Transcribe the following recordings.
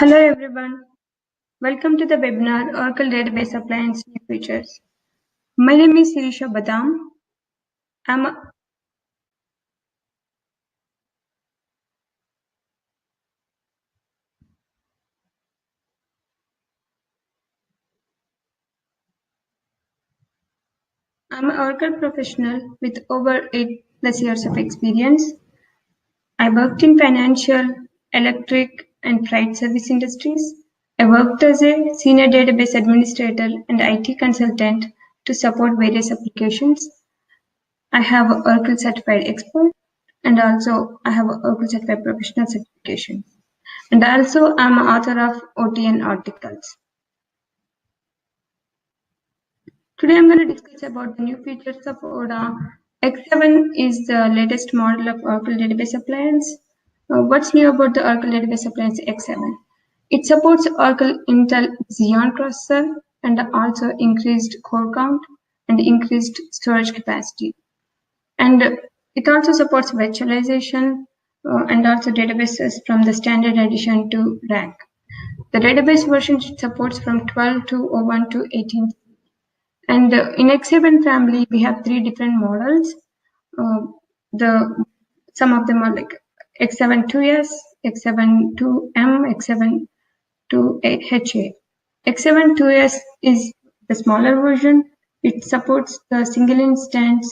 Hello everyone, welcome to the webinar Oracle Database Appliance New Features. My name is Shireesha Baddam. I'm an Oracle professional with over 8+ years of experience. I worked in financial, electric and freight service industries. I worked as a senior database administrator and IT consultant to support various applications. I have an Oracle Certified Expert and also I have an Oracle Certified Professional certification. And also I'm an author of ODA articles. Today I'm going to discuss about the new features of ODA. X7 is the latest model of Oracle Database Appliance. What's new about the Oracle Database Appliance X7? It supports Oracle Intel Xeon processor and also increased core count and increased storage capacity. And it also supports virtualization and also databases from the standard edition to ORACHK. The database version supports from 12 to 01 to 18. And in X7 family, we have 3 different models. Some of them are like X7 2S, X7 2M, X7 2HA. X7 2S is the smaller version. It supports the single instance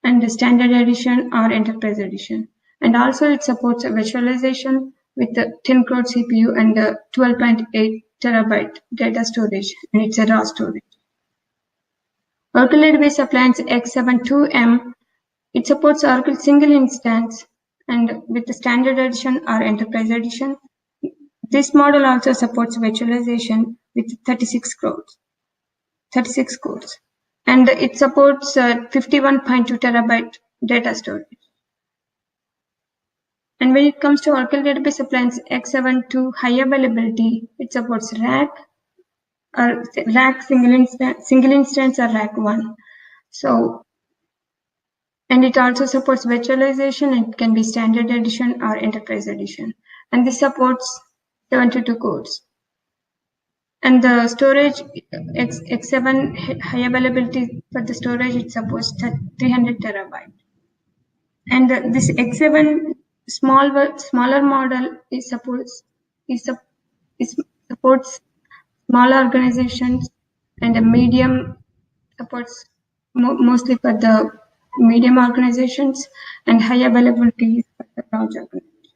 and the standard edition or enterprise edition. And also it supports a virtualization with the 10 core CPU and the 12.8 terabyte data storage, and it's a raw storage. Oracle Database Appliance X7 2M, it supports Oracle single instance and with the standard edition or enterprise edition. This model also supports virtualization with 36 cores. And it supports 51.2 terabyte data storage. And when it comes to Oracle Database Appliance X7 2 high availability, it supports RACK or RACK single instance or RACK 1. So, and it also supports virtualization. It can be standard edition or enterprise edition. And this supports 72 cores. And the storage X7 high availability for the storage, it supports 300 terabyte. And this X7 smaller model supports smaller organizations, and the medium supports mostly for the medium organizations, and high availability for the large organizations.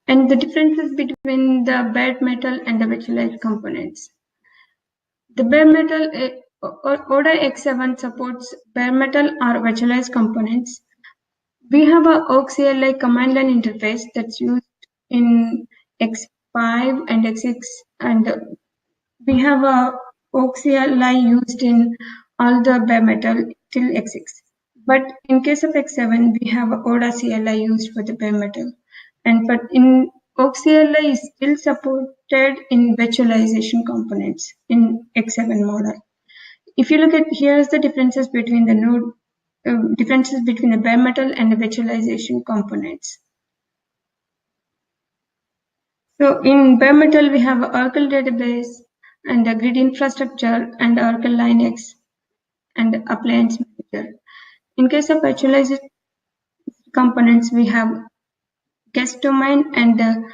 And the differences between the bare metal and the virtualized components. The bare metal ODA X7 supports bare metal or virtualized components. We have a Oakcli command line interface that's used in X5 and X6, and we have a Oakcli used in all the bare metal till X6. But in case of X7, we have ODA CLI used for the bare metal. But in Oakcli is still supported in virtualization components in X7 model. If you look at, here's the differences between the bare metal and the virtualization components. So in bare metal, we have Oracle Database and the Grid Infrastructure and Oracle Linux and Appliance Manager. In case of virtualized components, we have guest domain and the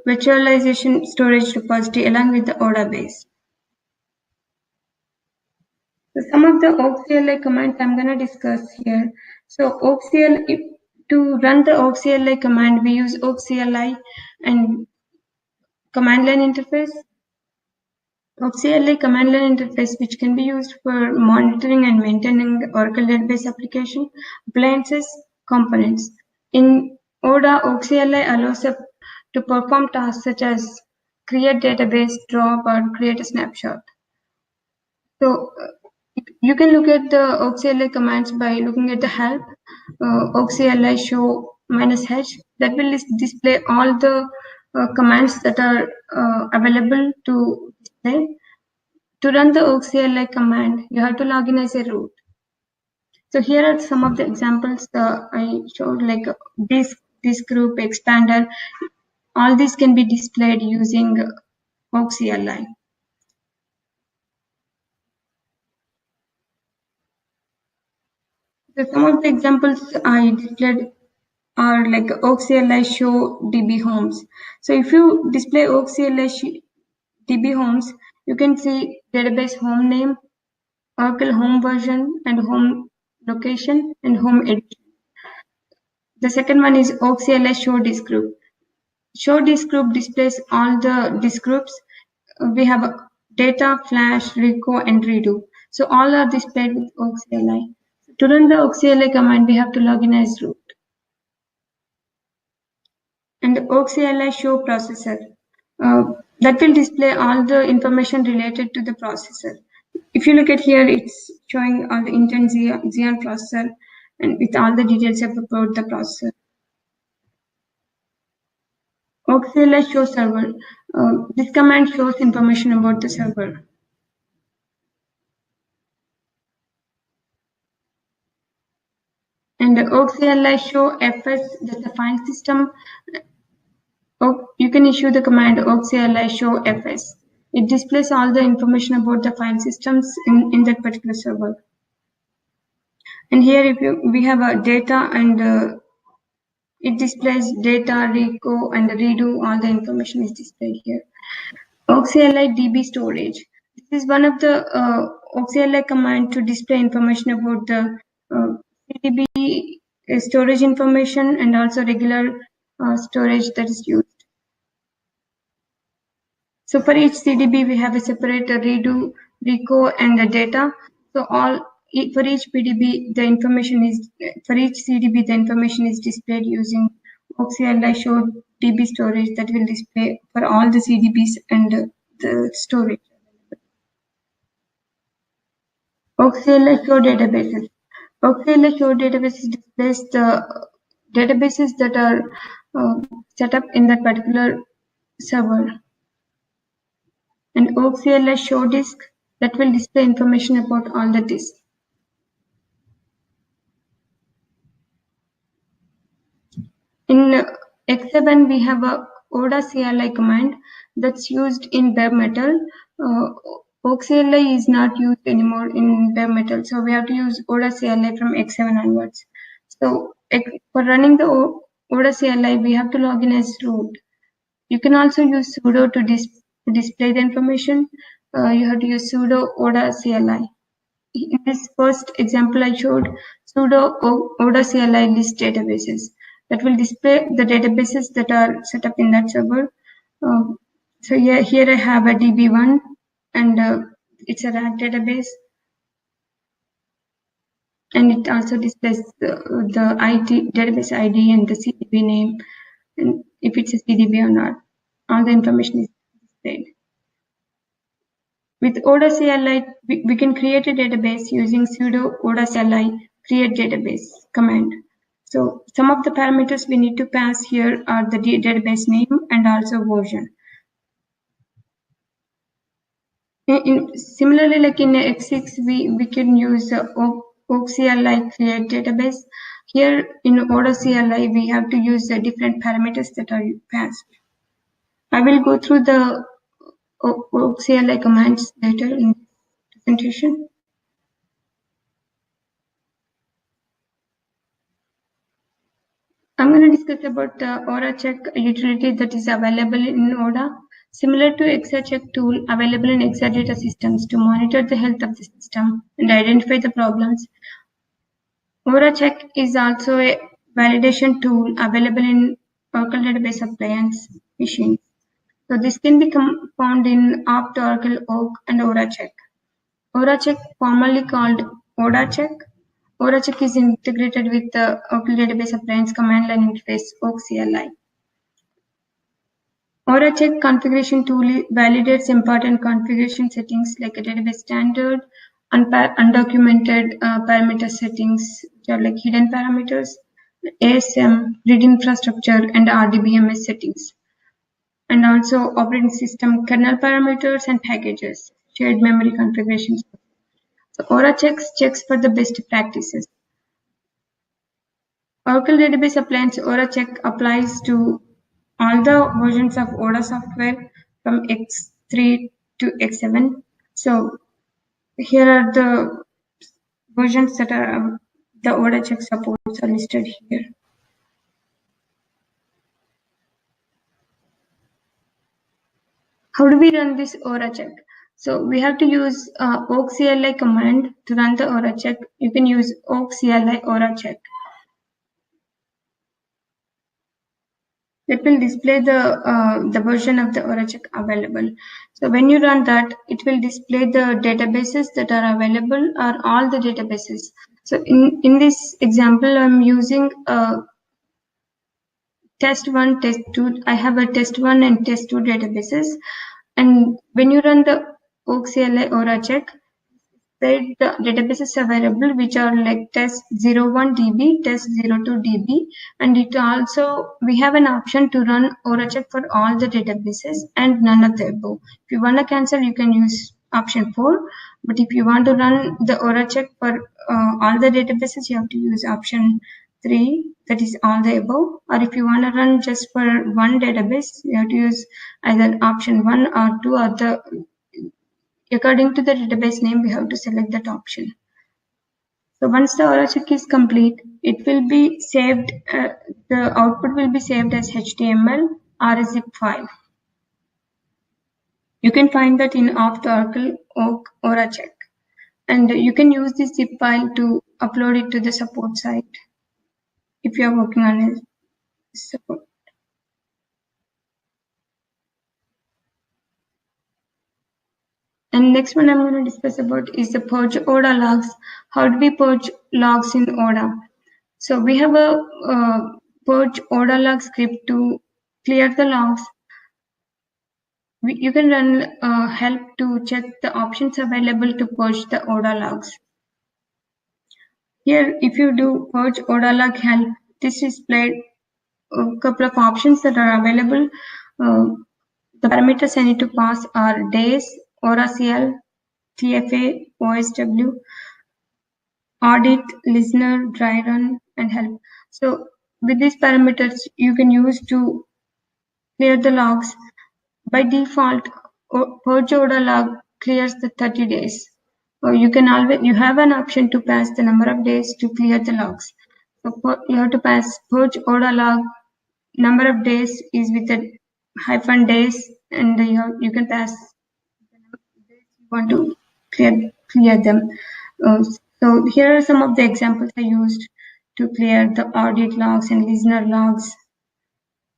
virtualization storage repository along with the ODA base. So some of the Oakcli commands I'm going to discuss here. So to run the Oakcli command, we use Oakcli and command line interface. Oakcli command line interface, which can be used for monitoring and maintaining the Oracle database application, appliances, components. In ODA, Oakcli allows us to perform tasks such as create database, drop, or create a snapshot. So you can look at the Oakcli commands by looking at the help, Oakcli show -h, that will display all the commands that are available to display. To run the Oakcli command, you have to log in as a root. So here are some of the examples I showed, like this group expander. All these can be displayed using OracleMania. So some of the examples I displayed are like OracleMania show DB homes. So if you display OracleMania DB homes, you can see database home name, Oracle home version, and home location and home edition. The second one is OracleMania show disk group. Show disk group displays all the disk groups. We have data, flash, reco, and redo. So all are displayed with OracleMania. To run the OracleMania command, we have to log in as root. And the OracleMania show processor. That will display all the information related to the processor. If you look at here, it's showing all the Intel Xeon processor and with all the details about the processor. OracleMania show server. This command shows information about the server. And the OracleMania show FS, that's the file system. You can issue the command OracleMania show FS. It displays all the information about the file systems in that particular server. And here, if we have a data, and it displays data, reco, and redo. All the information is displayed here. OracleMania dbstorage. This is one of the OracleMania command to display information about the CDB storage information and also regular storage that is used. So for each CDB, we have a separate redo, reco, and the data. So for each PDB, the information is for each CDB, the information is displayed using OracleMania show DB storage that will display for all the CDBs and the storage. OracleMania show databases. OracleMania show databases displays the databases that are set up in that particular server. And OracleMania show disk that will display information about all the disks. In X7, we have a ODA command that's used in bare metal. ORACHK is not used anymore in bare metal, so we have to use ODA from X7 onwards. So for running the ODA we have to log in as root. You can also use sudo to display the information. You have to use sudo ODA. In this first example I showed, sudo ODA list databases that will display the databases that are set up in that server. So here I have a DB1 and it's a RAG database, and it also displays the ID, database ID and the CDB name, and if it's a CDB or not. All the information is displayed. With ODA we can create a database using sudo ODA create database command. So some of the parameters we need to pass here are the database name and also version. Similarly, like in X6, we can use ORACHK create database. Here in ORACHK, we have to use the different parameters that are passed. I will go through the ORACHK commands later in this presentation. I'm going to discuss about the ORACHK utility that is available in ODA. Similar to ExaCheck tool available in Exadata systems to monitor the health of the system and identify the problems, ORACHK is also a validation tool available in Oracle Database Appliance machines. So this can be found in opt, Oracle, Oak, and ORACHK. ORACHK, formerly called ODACHK. ORACHK is integrated with the Oracle Database Appliance command line interface ORACHK. ORACHK configuration tool validates important configuration settings like a database standard, undocumented parameter settings, which are like hidden parameters, ASM, read infrastructure, and RDBMS settings, and also operating system kernel parameters and packages, shared memory configurations. So ORACHK checks for the best practices. Oracle Database Appliance ORACHK applies to all the versions of ODA software from X3 to X7. So here are the versions that are the ORACHK supports are listed here. How do we run this ORACHK? So we have to use Oakcli command to run the ORACHK. You can use Oakcli ORACHK. It will display the version of the ORACHK available. So when you run that, it will display the databases that are available or all the databases. So in this example, I'm using test1, test2. I have a test1 and test2 databases. And when you run the Oakcli ORACHK, the databases available which are like test01 db, test02 db, and it also we have an option to run ORACHK for all the databases and none of the above. If you want to cancel, you can use option 4, but if you want to run the ORACHK for all the databases, you have to use option 3, that is all the above. Or if you want to run just for one database, you have to use either option 1 or 2 or the according to the database name, we have to select that option. So once the ORACHK is complete, it will be saved, the output will be saved as HTML or a zip file. You can find that in off the Oracle ORACHK. And you can use this zip file to upload it to the support site if you are working on a support. And next one I'm going to discuss about is the purge ODA logs. How do we purge logs in ODA? So we have a purge ODA log script to clear the logs. You can run help to check the options available to purge the ODA logs. Here, if you do purge ODA log help, this is displayed a couple of options that are available. The parameters I need to pass are days, ORACL, TFA, OSW, audit, listener, dry run, and help. So with these parameters, you can use to clear the logs. By default, purge ODA log clears the 30 days. You have an option to pass the number of days to clear the logs. So you have to pass purge ODA log. Number of days is with the hyphen days, and you can pass the number of days you want to clear them. So here are some of the examples I used to clear the audit logs and listener logs,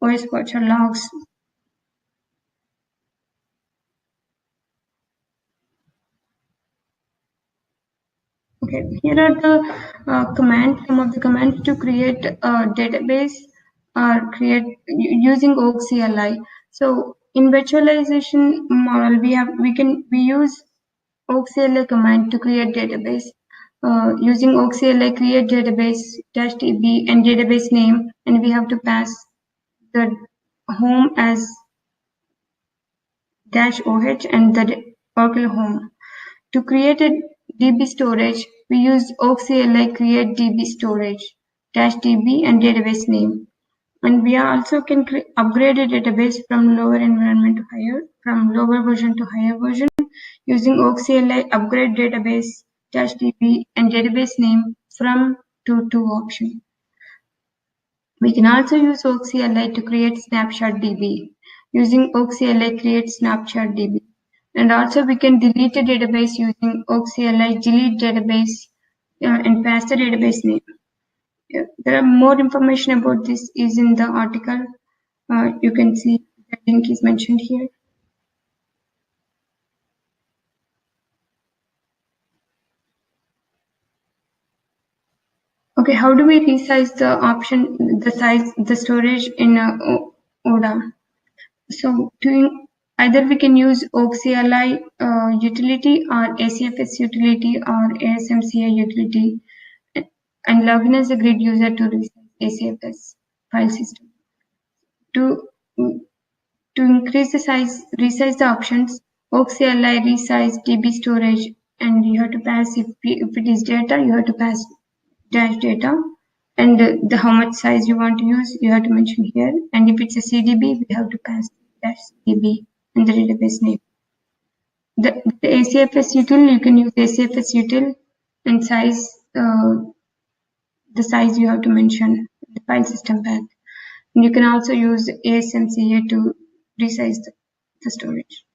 OS watcher logs. Okay, here are the some of the commands to create a database or create using Oakcli. So in virtualization model, we use Oakcli command to create database. Using Oakcli create database -db and database name, and we have to pass the home as -oh and the Oracle home. To create a DB storage, we use Oakcli create DB storage -db and database name. And we also can upgrade a database from lower environment to higher, from lower version to higher version using Oakcli upgrade database -db and database name from to option. We can also use Oakcli to create snapshot DB using Oakcli create snapshot DB. And also we can delete a database using Oakcli delete database and pass the database name. There are more information about this is in the article. You can see the link is mentioned here. Okay, how do we resize the option, the storage in ODA? So either we can use Oakcli utility or ACFS utility or ASMCA utility and log in as a grid user to resize ACFS file system. To increase the size, resize the options, Oakcli resize DB storage, and you have to pass if it is data, you have to pass dash data. and the how much size you want to use, you have to mention here. And if it's a CDB, we have to pass that CDB and the database name. The ACFS util, you can use ACFS util, and size, the size you have to mention, the file system path. And you can also use ASMCA to resize the storage.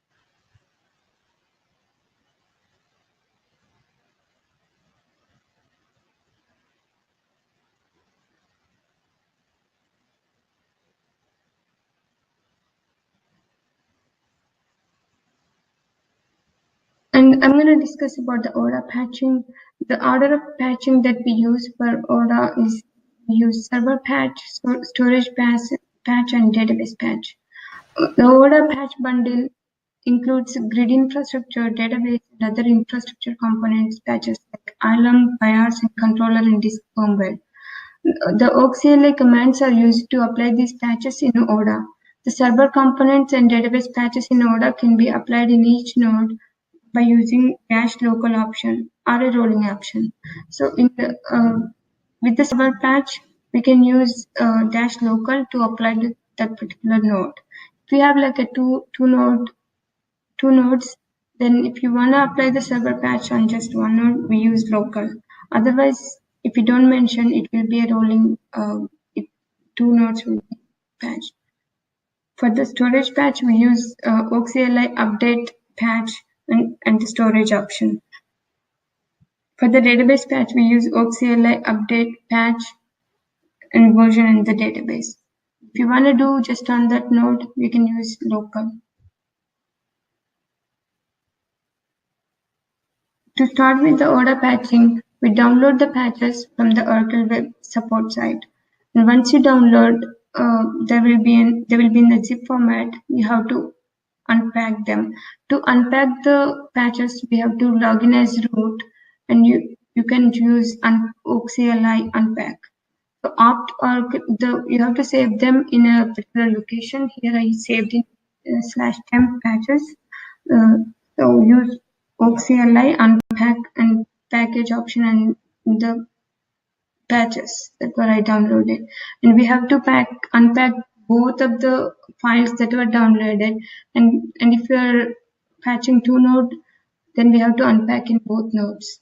And I'm going to discuss about the ODA patching. The order of patching that we use for ODA is we use server patch, storage patch, and database patch. The ODA patch bundle includes grid infrastructure, database, and other infrastructure components patches like alarm, BIOS, and controller and disk firmware. The Oakcli commands are used to apply these patches in ODA. The server components and database patches in ODA can be applied in each node by using -local option or a rolling option. So in the, with the server patch, we can use -local to apply to that particular node. If we have like a two nodes, then if you want to apply the server patch on just one node, we use local. Otherwise, if you don't mention, it will be a rolling, two nodes will be patched. For the storage patch, we use Oakcli update patch and the storage option. For the database patch, we use Oakcli update patch and version in the database. If you want to do just on that node, we can use local. To start with the ODA patching, we download the patches from the Oracle web support site. And once you download, they will be in the zip format. You have to unpack them. To unpack the patches, we have to log in as root, and you can use Oakcli unpack. So you have to save them in a particular location. Here I saved in /temp patches. So use Oakcli unpack and package option and the patches that were I downloaded, and we have to unpack both of the files that were downloaded, and if you are patching two nodes, then we have to unpack in both nodes.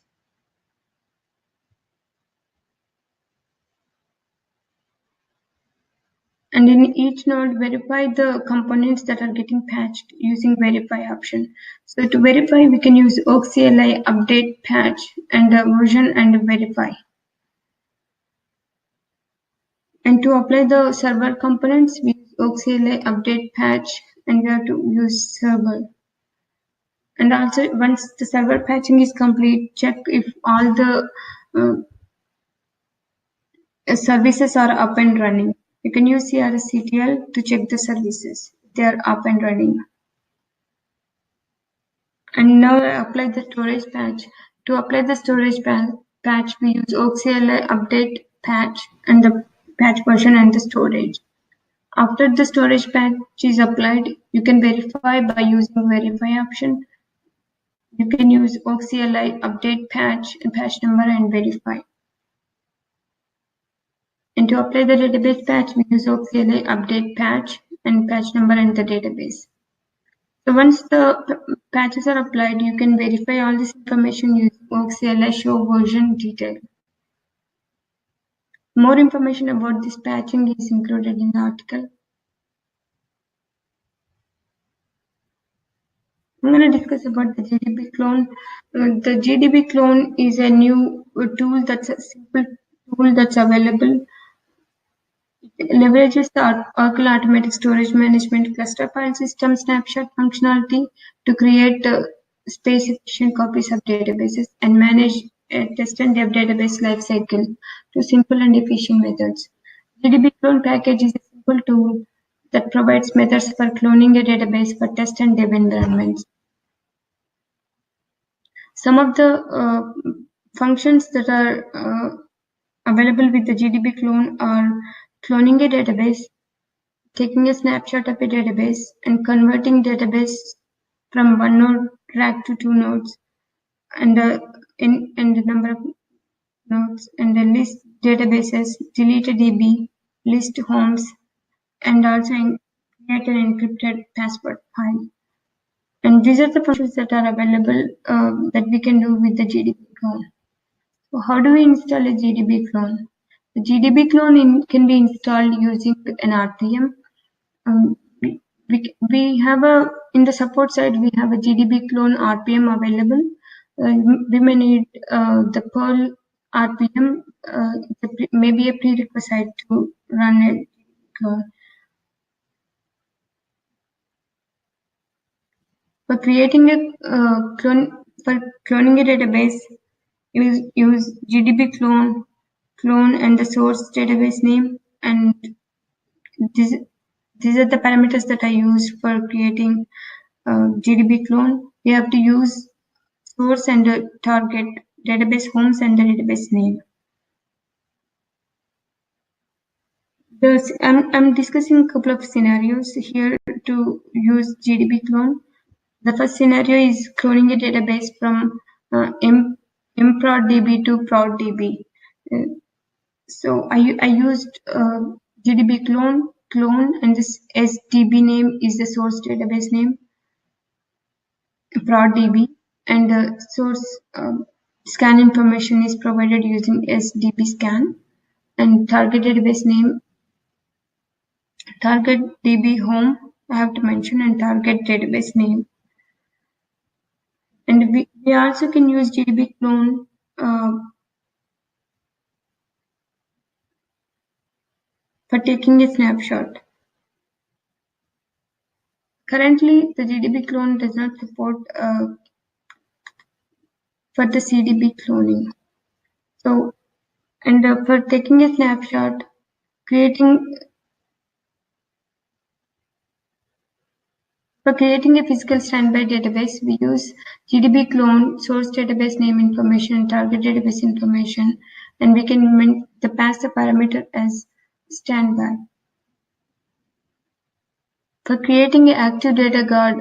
And in each node, verify the components that are getting patched using verify option. So to verify, we can use Oakcli update patch and version and verify. And to apply the server components, we use Oakcli update patch, and we have to use server. And also, once the server patching is complete, check if all the services are up and running. You can use CRSCTL to check the services if they are up and running. And now apply the storage patch. To apply the storage patch, we use Oakcli update patch and the patch version and the storage. After the storage patch is applied, you can verify by using verify option. You can use Oakcli update patch and patch number and verify. And to apply the database patch, we use Oakcli update patch and patch number and the database. So once the patches are applied, you can verify all this information using Oakcli show version detail. More information about this patching is included in the article. I'm going to discuss about the GDB clone. The GDB clone is a new tool that's a simple tool that's available. It leverages the Oracle Automatic Storage Management cluster file system snapshot functionality to create space-efficient copies of databases and manage a test and dev database lifecycle to simple and efficient methods. GDB clone package is a simple tool that provides methods for cloning a database for test and dev environments. Some of the functions that are available with the GDB clone are cloning a database, taking a snapshot of a database, and converting database from one node rack to two nodes, and the number of nodes, and the list databases, delete a DB, list homes, and also create an encrypted password file. And these are the functions that are available that we can do with the GDB clone. So how do we install a GDB clone? The GDB clone can be installed using an RPM. We have in the support side, we have a GDB clone RPM available. We may need the Perl RPM, maybe a prerequisite to run a clone. For creating a cloning a database, use GDB clone and the source database name, and these are the parameters that I used for creating GDB clone. We have to use source and the target database homes and the database name. I'm discussing a couple of scenarios here to use GDB clone. The first scenario is cloning a database from mproddb to proddb. So I used GDB clone, and this SDB name is the source database name, proddb, and the source scan information is provided using SDB scan, and target database name, target DB home I have to mention, and target database name. And we also can use GDB clone for taking a snapshot. Currently, the GDB clone does not support for the CDB cloning. So, and for taking a snapshot, creating a physical standby database, we use GDB clone, source database name information, target database information, and we can pass the parameter as standby. For creating an active data guard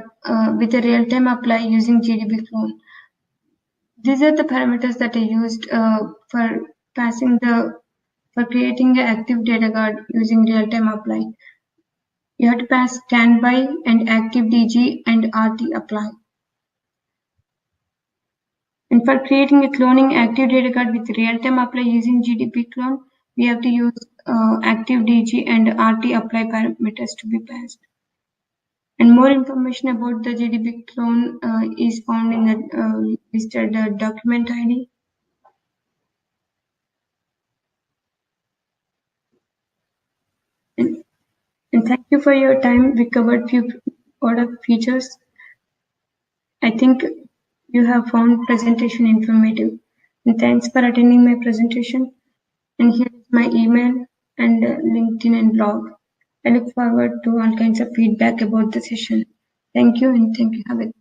with a real-time apply using GDB clone, these are the parameters that I used for creating an active data guard using real-time apply. You have to pass standby and active DG and RT apply. And for creating a cloning active data guard with real-time apply using GDB clone, we have to use active DG and RT apply parameters to be passed. And more information about the GDB clone is found in the listed document ID. And thank you for your time. We covered few product features. I think you have found presentation informative. And thanks for attending my presentation. And here is my email and LinkedIn and blog. I look forward to all kinds of feedback about the session. Thank you, and thank you. Have a